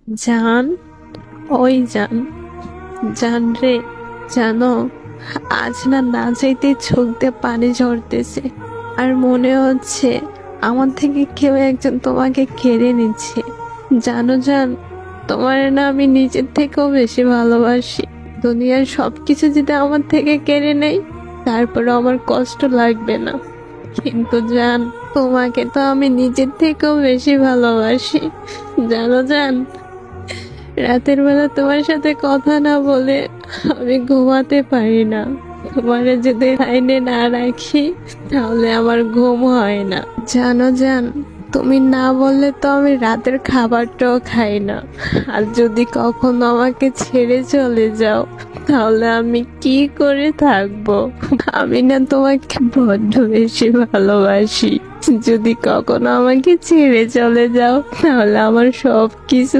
জান, ওই জান, জান রে, জানো আজ না না চাইতে চোখ দিয়ে পানি ঝরতেছে। আর মনে হচ্ছে আমার থেকে কেউ একজন তোমাকে কেড়ে নিচ্ছে। জানো জান, তোমার না আমি নিজের থেকেও বেশি ভালোবাসি। দুনিয়ার সবকিছু যদি আমার থেকে কেড়ে নেই, তারপরে আমার কষ্ট লাগবে না, কিন্তু জান, তোমাকে তো আমি নিজের থেকেও বেশি ভালোবাসি। জানো জান, রাতের বেলা তোমার সাথে কথা না বলে আমি ঘুমাতে পারি না। তোমারে যদি লাইনে না রাখি তাহলে আমার ঘুম হয় না। জানো জান, তুমি না বললে তো আমি রাতের খাবারটাও খাই না। আর যদি কখনো আমাকে ছেড়ে চলে যাও তাহলে আমি কি করে থাকবো? আমি না তোমাকে বড্ড বেশি ভালোবাসি। যদি কখনো আমাকে ছেড়ে চলে যাও তাহলে আমার সব কিছু